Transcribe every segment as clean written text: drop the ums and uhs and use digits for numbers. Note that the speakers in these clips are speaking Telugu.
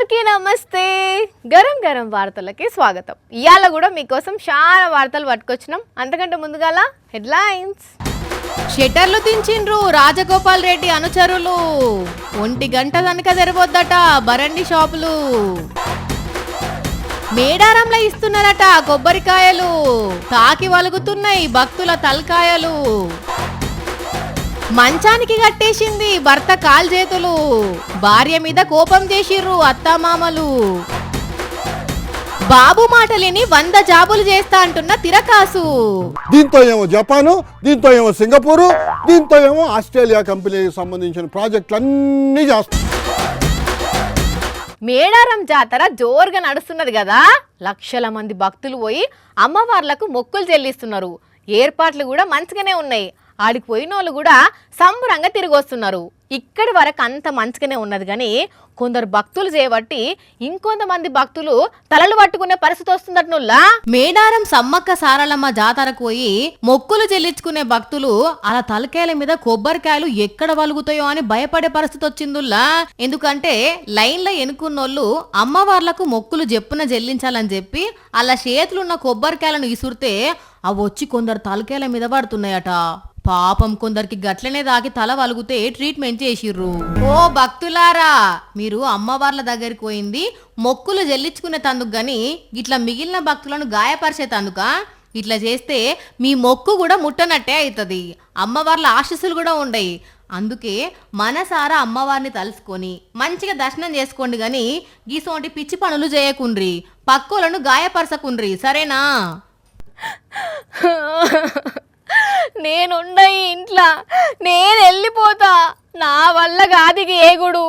అందరికీ నమస్తే. గరం గరం వార్తలకి స్వాగతం. ఇయాల కూడా మీకోసం చాలా వార్తలు పట్టుకొచ్చినాం. అంతకంటే ముందుగాల హెడ్లైన్స్. షట్టర్లు దించిండ్రు రాజగోపాల్ రెడ్డి అనుచరులు. 1 గంట కనుక తెరవద్దట బరండి షాపులు. మేడారంలో ఇస్తున్నారట కొబ్బరికాయలు. తాకి వలుగుతున్నాయి భక్తుల తలకాయలు. మంచానికి కట్టేసింది భర్త కాల్చేతులు. భార్య మీద కోపం చేసిర్రు అత్తామామలు. బాబు మాటలిని 100 జాబులు చేస్తా అంటున్న తిరకాసు. దీంతో ఏమో జపాను, దీంతో ఏమో సింగపూరు, దీంతో ఏమో ఆస్ట్రేలియా కంపెనీకి సంబంధించిన ప్రాజెక్టులన్నీ చేస్తాం. మేడారం జాతర జోరుగా నడుస్తున్నది కదా. లక్షల మంది భక్తులు పోయి అమ్మవార్లకు మొక్కులు చెల్లిస్తున్నారు. ఏర్పాట్లు కూడా మంచిగానే ఉన్నాయి. ఆడికి పోయిన వాళ్ళు కూడా సంబరంగా తిరిగి వస్తున్నారు. ఇక్కడి వరకు అంత మంచిగానే ఉన్నది కానీ కొందరు భక్తులు చేయబట్టి ఇంకొంతమంది భక్తులు తలలు పట్టుకునే పరిస్థితి వస్తుందట్నుల్లా. మేడారం సమ్మక్క సారలమ్మ జాతరకు పోయి మొక్కులు చెల్లించుకునే భక్తులు అలా తలకాయల మీద కొబ్బరికాయలు ఎక్కడ వలుగుతాయో అని భయపడే పరిస్థితి వచ్చిందుల్లా. ఎందుకంటే లైన్లో ఎన్నుకున్నోళ్ళు అమ్మవార్లకు మొక్కులు చెప్పున చెల్లించాలని చెప్పి అలా చేతులున్న కొబ్బరికాయలను ఇసురితే అవి వచ్చి కొందరు తలకాయల మీద పడుతున్నాయట. పాపం కొందరికి గట్లనే దాకి తల వలుగుతే ట్రీట్మెంట్ చేసిర్రు. ఓ భక్తులారా, మీరు అమ్మవార్ల దగ్గరికి పోయింది మొక్కులు చెల్లించుకునే తందుకు గాని ఇట్లా మిగిలిన భక్తులను గాయపరిచే తందుక. ఇట్లా చేస్తే మీ మొక్కు కూడా ముట్టనట్టే అవుతుంది. అమ్మవార్ల ఆశీస్సులు కూడా ఉండయి. అందుకే మనసారా అమ్మవారిని తలుసుకొని మంచిగా దర్శనం చేసుకోండి గాని గీసోంటి పిచ్చి పనులు చేయకుండ్రి, పక్కోలను గాయపరచకుండ్రి, సరేనా? నేనుండయి ఇంట్లో, నేను వెళ్ళిపోతా. నా వల్ల గాదికి ఏగుడు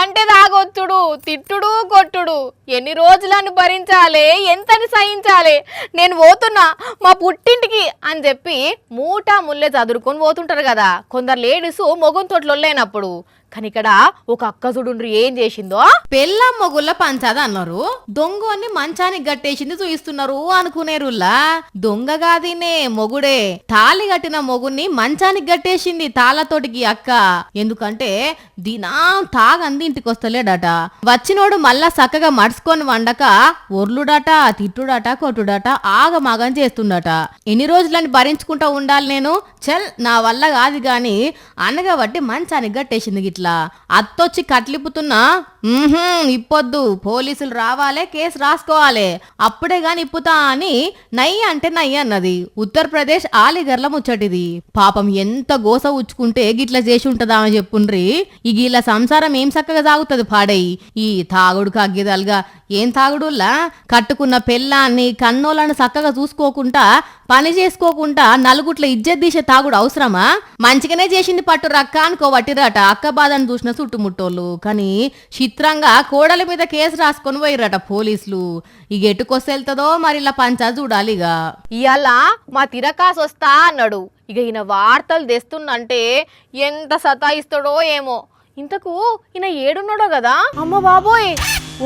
అంటే తాగొచ్చుడు, తిట్టుడు, కొట్టుడు. ఎన్ని రోజులను భరించాలి, ఎంతని సహించాలి? నేను పోతున్నా మా పుట్టింటికి అని చెప్పి మూటా ముల్లే చదురుకొని పోతుంటారు కదా కొందరు లేడీస్ మొగం తోటలొల్లేనప్పుడు. కానీ ఇక్కడ ఒక అక్క చూడుండ్రి ఏం చేసిందో. పెళ్ళం మొగుళ్ళ పంచాద అన్నారు, దొంగని మంచానికి గట్టేసింది చూయిస్తున్నారు అనుకునేరుల్లా. దొంగ కాదినే మొగుడే. తాళి కట్టిన మొగుని మంచానికి గట్టేసింది తాళతోటికి అక్క. ఎందుకంటే దినా తాగంది ఇంటికి వస్తలేడట. వచ్చినోడు మళ్ళా చక్కగా మడుచుకొని వండక ఒర్లుడట, తిట్టుడట, కొట్టుడట, ఆగమాగం చేస్తుండట. ఎన్ని రోజులని భరించుకుంటా ఉండాలి నేను? చల్ నా వల్ల కాదు గాని అనగబట్టి మంచానికి గట్టేసింది గిట్లా. అత్తొచ్చి కట్లిప్పుతున్నా, ఇప్పొద్దు, పోలీసులు రావాలే, కేసు రాసుకోవాలి, అప్పుడే గాని ఇప్పుతా అని నయ్య అంటే నయ్య అన్నది. ఉత్తరప్రదేశ్ ఆలిగర్ల ముచ్చటిది. పాపం ఎంత గోస ఉచ్చుకుంటే గిట్లా చేసి ఉంటదా అని చెప్పుండ్రి. ఈ గీళ్ళ సంసారం ఏం చక్కగా సాగుతుంది పాడై. ఈ తాగుడు కగ్గిదలుగా ఏం తాగుడుల్లా? కట్టుకున్న పెళ్ళాన్ని కన్నోళ్ళను చక్కగా చూసుకోకుండా, పని చేసుకోకుండా నలుగుట్ల ఇజ్జత్ తీసే తాగుడు అవసరమా? మంచిగానే చేసింది పట్టు రక్క అనుకోవట్టిరట అక్క బాధను చూసిన చుట్టుముట్టోళ్ళు. కానీ చిత్రంగా కోడల మీద కేసు రాసుకొని పోయిరట పోలీసులు. ఇక ఎటుకొస్తెళ్తుందో మరి ఇలా పంచా చూడాలిగా. ఇవాళ మా తిరకాసు వస్తా అన్నాడు. ఇక ఈయన వార్తలు తెస్తుందంటే ఎంత సతాయిస్తాడో ఏమో. ఇంతకు ఈయన ఏడున్నాడో కదా. అమ్మ బాబోయ్,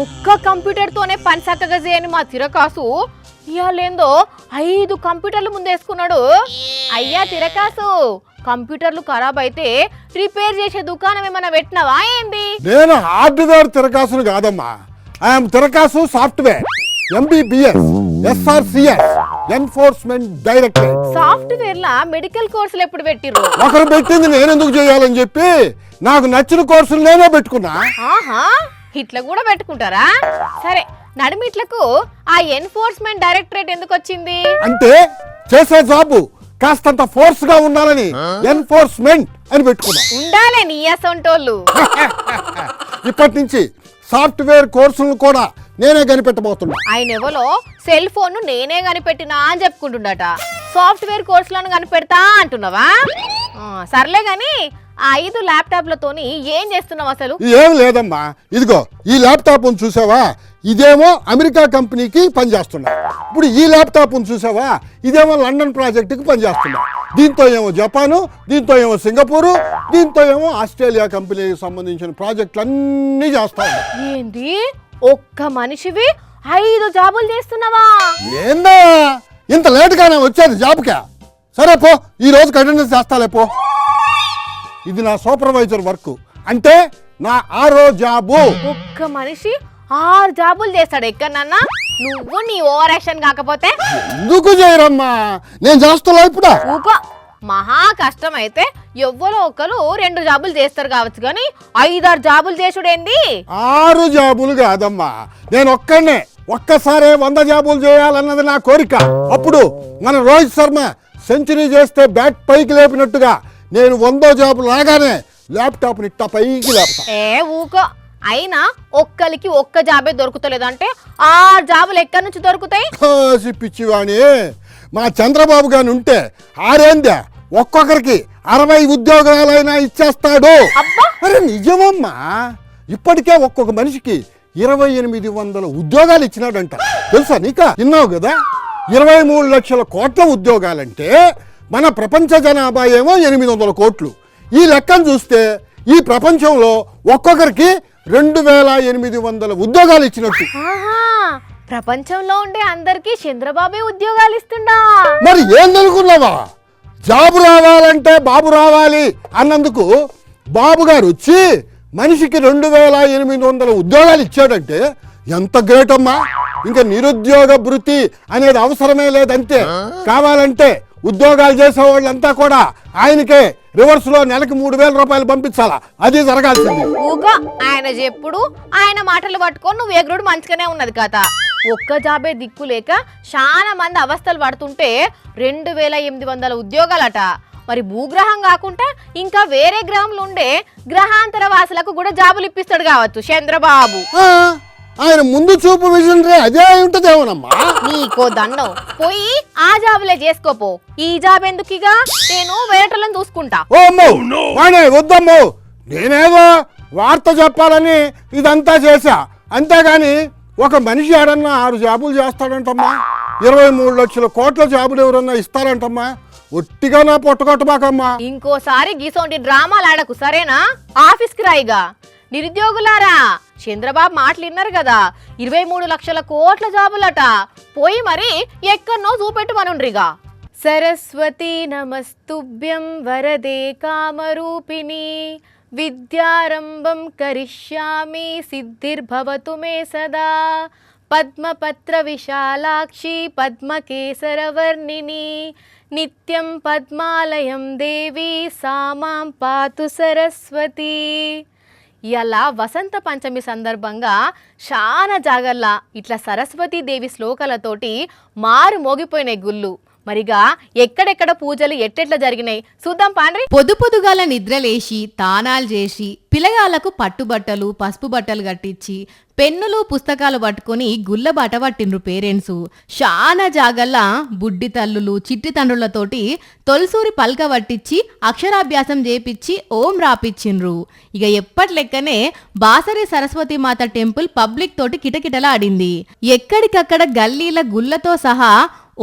ఒక్క కంప్యూటర్ తోనే పని చక్కగా చేయని మా తిరకాసు ఇవాళేందో 5 కంప్యూటర్లు ముందేసుకున్నాడు. అయ్యా తిరకాసు, కంప్యూటర్లు ఖరాబ్ అయితే రిపేర్ చేసే దుకాణం ఏమైనా పెట్టినవా ఏంది? నేను హార్డ్వేర్ తిరకాసును కాదమ్మా, ఐఎమ్ తిరకాసు software, MBBS, SRCS, enforcement directorate. Software లా మెడికల్ కోర్సులు ఎప్పుడు పెట్టిర్రు? ఒకరు పెట్టింది నేనెందుకు చేయాలని చెప్పి నాకు నచ్చిన కోర్సులు నేనే పెట్టుకున్నా. ఆహా, ఇట్లా కూడా పెట్టుకుంటారా? సరే, నడిమిట్లకు ఆ ఎన్ఫోర్స్మెంట్ డైరెక్టరేట్ ఎందుకు వచ్చింది? అంటే చేసే జాబు కాస్తంత ఫోర్స్ గా ఉండాలని ఎన్ఫోర్స్మెంట్ అని పెట్టుకున్నా. ఉండాలే నీ అసంటోళ్ళు. ఇప్పటి నుంచి సాఫ్ట్వేర్ కోర్సులను కూడా నేనే కనిపెట్టబోతున్నా. ఆయన ఎవరో సెల్ ఫోన్ నేనే కనిపెట్టినా అని చెప్పుకుంటుండట. సాఫ్ట్వేర్ కోర్సులను కనిపెడతా అంటున్నావా? సర్లే గాని ఆ 5 ల్యాప్టాప్లతోని ఏం చేస్తున్నావు అసలు? ఏం లేదమ్మా, ఇదిగో ఈ ల్యాప్టాప్ చూసావా, ఇదేమో అమెరికా కంపెనీకి పనిచేస్తున్నా. ఇప్పుడు ఈ ల్యాప్టాప్ చూసావా, ఇదేమో లండన్ ప్రాజెక్టుకి పనిచేస్తున్నా. దీంతో ఏమో జపాను, దీంతో ఏమో సింగపూరు, దీంతో ఏమో ఆస్ట్రేలియా కంపెనీకి సంబంధించిన ప్రాజెక్టులన్నీ చేస్తాను. ఏంది, ఒక్క మనిషివి 5 జాబులు చేస్తున్నావా? ఏందా ఇంత లేటుగానే వచ్చేది జాబ్కా? సరే పో, ఈ రోజుకి అటెండెన్స్ చేస్తాలే పో. ఇది నా సూపర్వైజర్ వర్క్, అంటే నా 6వ జాబు. ఒక్క మనిషి 6 జాబులు చేస్తాడు ఎక్కడన్నా నువ్వు నీ ఓవర్ యాక్షన్ కాకపోతే ఎందుకు చేయరమ్మా, నేను చేస్తున్నా ఇప్పుడు. ఊకో, మహా కష్టం అయితే ఎవ్వరో ఒకరు 2 జాబులు చేస్తారు కావచ్చు కానీ 5-6 జాబులు చేసుడేంది? 6 జాబులు కాదమ్మా, నేను ఒక్కసారే 100 జాబులు చేయాలన్నది నా కోరిక. అప్పుడు మన రోహిత్ శర్మ సెంచరీ చేస్తే బ్యాట్ పైకి లేపినట్టుగా నేను 100 జాబు లాగానే ల్యాప్టాప్ని ఇట్టా పైకి లేపుతా. ఊకో, అయినా ఒక్కరికి ఒక్క జాబే దొరుకుతలేదంటే 6 జాబులు ఎక్కడి నుంచి దొరుకుతాయి? పిచ్చివాణి, మా చంద్రబాబు గాని ఉంటే 6 ఒక్కొక్కరికి 60 ఉద్యోగాలైనా ఇచ్చేస్తాడు. అరే నిజమమ్మా, ఇప్పటికే ఒక్కొక్క మనిషికి 2800 ఉద్యోగాలు ఇచ్చినాడంట. తెలుసా నీకా? విన్నావు కదా. 23 లక్షల కోట్ల ఉద్యోగాలంటే మన ప్రపంచ జనాభా ఏమో 800 కోట్లు. ఈ లెక్కను చూస్తే ఈ ప్రపంచంలో ఒక్కొక్కరికి 2800 ఉద్యోగాలు ఇచ్చినట్టు. ప్రపంచంలో ఉండే అందరికి చంద్రబాబే ఉద్యోగాలు ఇస్తుండా? మరి ఏం అనుకున్నావా? జాబు రావాలంటే బాబు రావాలి అన్నందుకు బాబు గారు వచ్చి మనిషికి 2800 ఉద్యోగాలు ఇచ్చాడంటే ఎంత గ్రేట్ అమ్మా. ఇంకా నిరుద్యోగ భృతి అనేది అవసరమే లేదంతే. కావాలంటే ఉద్యోగాలు చేసే వాళ్ళంతా కూడా ఆయనకే రివర్స్ లో నెలకి 3000 రూపాయలు పంపించాలా, అది జరగాల్సింది. ఊగా ఆయన చెప్పుడు ఆయన మాటలు పట్టుకొని నువ్వు ఎగురుడు మంచిగానే ఉన్నది కదా. ఒక్క జాబే దిక్కు లేక చాలా మంది అవస్థలు పడుతుంటే 2800 ఉద్యోగాలట. మరి భూగ్రహం కాకుండా ఇంకా వేరే గ్రహంలో ఉండే గ్రహాంతర వాసులకు కూడా జాబులు ఇప్పిస్తాడు కావచ్చు చంద్రబాబు. ఆయన ముందు చూపు విజనరీ అదే ఉంటదేమోనమ్మా. నీకో దండం, పోయి ఆ జాబులే చేసుకోపో. ఈ జాబ్ ఎందుకుగా, నేను వేరేటోళ్ళని చూసుకుంటా. వద్దమ్మో, నేనేదో వార్త చెప్పాలని ఇదంతా చేశా, అంతేగాని ఒక మనిషి ఏడన్నా 6 జాబులు చేస్తాడంటమ్మా. 23 లక్షల కోట్ల జాబులు ఎవరన్నా ఇస్తారంటమ్మా. ఒట్టిగా నా పొట్టగొట్టబాకమ్మా. ఇంకోసారి గీసోంటి డ్రామాలు ఆడకు సరేనా? ఆఫీస్కి రాయిగా. నిరుద్యోగులారా, చంద్రబాబు మాటలు విన్నారు కదా, 23 లక్షల కోట్ల జాబులట. పోయి మరి ఎక్కడనో చూపెట్టుమనుండ్రిగా. సరస్వతి నమస్తుభ్యం వరదే కామరూపిణి విద్యారంభం కరిష్యామి సిద్ధిర్భవతు మే సదా పద్మపత్ర విశాలాక్షి పద్మకేసరవర్ణిని నిత్యం పద్మాలయం దేవి సామాం పాతు సరస్వతి. ఇలా వసంత పంచమి సందర్భంగా చాలా జాగర్ల ఇట్లా సరస్వతీ దేవి శ్లోకాలతోటి మారు మోగిపోయినాయి గుళ్ళు. మరిగా ఎక్కడెక్కడ పూజలు ఎట్టెట్లా జరిగినాయి చూద్దాం పాండ్రి. పొద్దుగాల నిద్రలేసి తానాలు చేసి పిల్లగాళ్లకు పట్టుబట్టలు పసుపు బట్టలు కట్టించి పెన్నులు పుస్తకాలు పట్టుకొని గుల్ల బాట పట్టిండ్రు పేరెంట్స్. చాలా జాగల్లా బుడ్డి తల్లులు చిట్టి తండ్రులతోటి తొలసూరి పల్క పట్టించి అక్షరాభ్యాసం చేపిచ్చి ఓం రాపిచ్చిండ్రు. ఇక ఎప్పటి లెక్కనే బాసరి సరస్వతి మాత టెంపుల్ పబ్లిక్ తోటి కిటకిటలా ఆడింది. ఎక్కడికక్కడ గల్లీల గుల్లతో సహా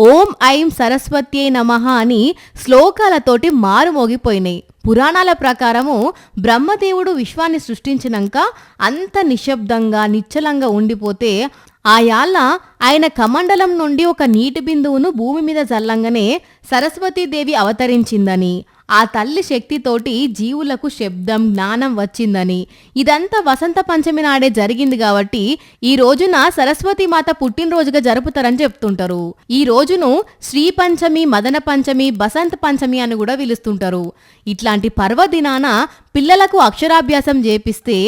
ఓం ఐం సరస్వత్యై నమః అని శ్లోకాలతోటి మారుమోగిపోయినాయి. పురాణాల ప్రకారము బ్రహ్మదేవుడు విశ్వాన్ని సృష్టించినాక అంత నిశ్శబ్దంగా నిశ్చలంగా ఉండిపోతే ఆయాళ్ళ ఆయన కమండలం నుండి ఒక నీటి బిందువును భూమి మీద జల్లంగానే సరస్వతీదేవి అవతరించిందని, ఆ తల్లి శక్తితోటి జీవులకు శబ్దం జ్ఞానం వచ్చిందని, ఇదంతా వసంత పంచమి నాడే జరిగింది కాబట్టి ఈ రోజున సరస్వతి మాత పుట్టినరోజుగా జరుపుతారని చెప్తుంటారు. ఈ రోజును శ్రీ పంచమి, మదన పంచమి, బసంత పంచమి అని కూడా పిలుస్తుంటారు. ఇట్లాంటి పర్వదినాన పిల్లలకు అక్షరాభ్యాసం చేపిస్తే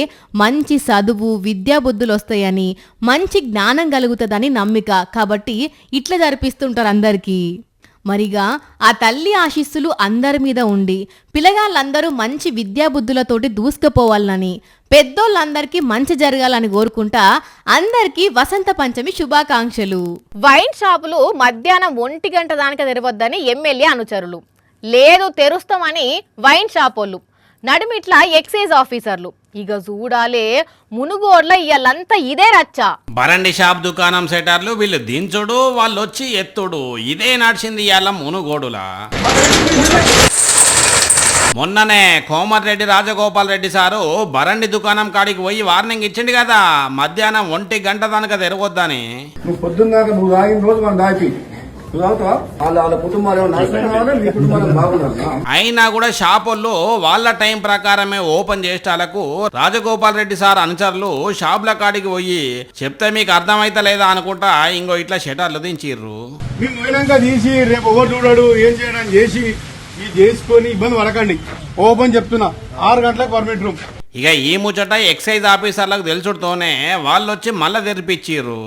మంచి చదువు విద్యా బుద్ధులు వస్తాయని, మంచి జ్ఞానం కలుగుతుందని నమ్మిక. కాబట్టి ఇట్లా జరిపిస్తుంటారు అందరికీ. మరిగా ఆ తల్లి ఆశీస్సులు అందరి మీద ఉండి పిల్లగాళ్ళందరూ మంచి విద్యాబుద్ధులతోటి దూసుకుపోవాలని, పెద్దోళ్ళందరికీ మంచి జరగాలని కోరుకుంటా అందరికీ వసంత పంచమి శుభాకాంక్షలు. వైన్ షాపులు మధ్యాహ్నం 1 గంట దానికి తెరవద్దని ఎమ్మెల్యే అనుచరులు, లేదు తెరుస్తామని వైన్ షాపోళ్ళు, నడిమిట్లా ఎక్సైజ్ ఆఫీసర్లు. ఇక చూడాలే మునుగోడ్ల ఇయ్యాలంతా ఇదే రచ్చా. బరండి షాప్ దుకాణం సెటర్లు వీళ్ళు దించుడు వాళ్ళు వచ్చి ఎత్తుడు ఇదే నడిచింది ఇవాళ మునుగోడులా. మొన్ననే కోమటిరెడ్డి రాజగోపాల్ రెడ్డి సారు బరండి దుకాణం కాడికి పోయి వార్నింగ్ ఇచ్చిండు కదా, మధ్యాహ్నం 1 గంట దానిక తెరవద్దని. నువ్వు పొద్దున్నాక నువ్వు తాగిన రోజు మనం దాపి నువ్వు తాగుతావా? వాళ్ళ కుటుంబాలు ఏమో నాశనం కావాలి, మీ కుటుంబాలు బాగున్నారు. అయినా కూడా షాపుల్లో వాళ్ళ టైం ప్రకారమే ఓపెన్ చేసేటాలకు రాజగోపాల్ రెడ్డి సార్ అనుచరులు షాపుల కాడికి పోయి చెప్తే మీకు అర్థమైతే లేదా అనుకుంటా ఇంకో ఇట్లా షటర్లు దించిర్రు. మేము పోయినాక తీసి రేపు ఎవరు చూడడు ఏం చేయడం చేసి ఇది చేసుకొని ఇబ్బంది పడకండి. ఓపెన్ చెప్తున్నా 6 గంటలకు పర్మిట్ రూమ్. ఇక ఈ ముచ్చట ఎక్సైజ్ ఆఫీసర్లకు తెలుసుడుతోనే వాళ్ళు వచ్చి మళ్ళా తెరిపిచ్చిర్రు.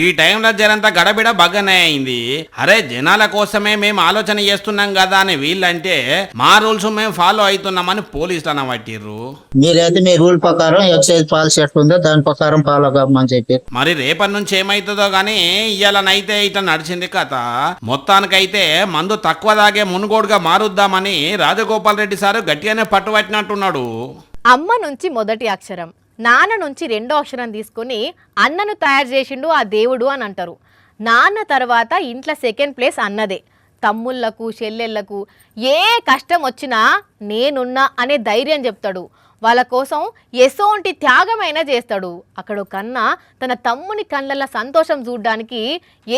ఈ టైంలో జరంతా గడబిడ బగ్గనే అయింది. అరే జనాల కోసమే మేము ఆలోచన చేస్తున్నాం కదా అని వీళ్ళంటే మా రూల్స్ మేము ఫాలో అవుతున్నామని పోలీసులు అనబట్టిర్రు. మీరైతే మీ రూల్ ప్రకారం ఎక్సైజ్ పాలసీ ఎట్లుందో దాని ప్రకారం ఫాలో కమ్మని చెప్పారు. మరి రేపటి నుంచి ఏమైతుందో గానీ ఇయ్యాలనైతే ఇట్లా నడిచింది కథ. మొత్తానికైతే మందు తక్కువ దాగే మునుగోడుగా మారుద్దామని రాజగోపాల్ రెడ్డి సారు గట్టిగానే పట్టుబట్టినట్టున్నాడు. అమ్మ నుంచి మొదటి అక్షరం, నాన్న నుంచి రెండో అక్షరం తీసుకొని అన్నను తయారు చేసిండు ఆ దేవుడు అని అంటారు. నాన్న తర్వాత ఇంట్లో సెకండ్ ప్లేస్ అన్నదే. తమ్ముళ్లకు చెల్లెళ్లకు ఏ కష్టం వచ్చినా నేనున్నా అనే ధైర్యం చెప్తాడు. వాళ్ళ కోసం ఎసోంటి త్యాగమైనా చేస్తాడు. అక్కడ కన్నా తన తమ్ముని కళ్ళల్లో సంతోషం చూడడానికి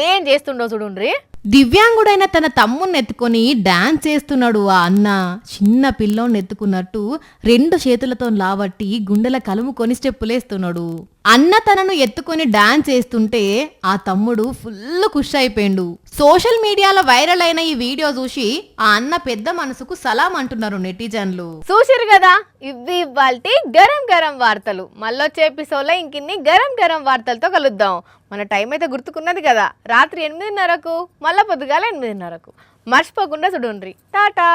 ఏం చేస్తుండో చూడుండ్రి. దివ్యాంగుడైన తన తమ్ముణ్ణి ఎత్తుకొని డాన్స్ చేస్తున్నాడు ఆ అన్న. చిన్న పిల్లోని ఎత్తుకున్నట్టు 2 చేతులతో లావట్టి గుండెల కలుముకొని స్టెప్పులేస్తున్నాడు. అన్న తనను ఎత్తుకొని డాన్స్ చేస్తుంటే ఆ తమ్ముడు ఫుల్ ఖుష్ అయిపోయిండు. సోషల్ మీడియాలో వైరల్ అయిన ఈ వీడియో చూసి ఆ అన్న పెద్ద మనసుకు సలాం అంటున్నారు నెటిజన్లు. చూసిరు కదా, ఇవి ఇవ్వాల్టి గరం గరం వార్తలు. మళ్ళొచ్చే ఎపిసోడ్లో ఇంకిన్ని గరం గరం వార్తలతో కలుద్దాం. మన టైం అయితే గుర్తుకున్నది కదా, రాత్రి 8:30కు, మళ్ళా పొద్దుగాల 8:30కు. మర్చిపోకుండా చూడండి. టాటా.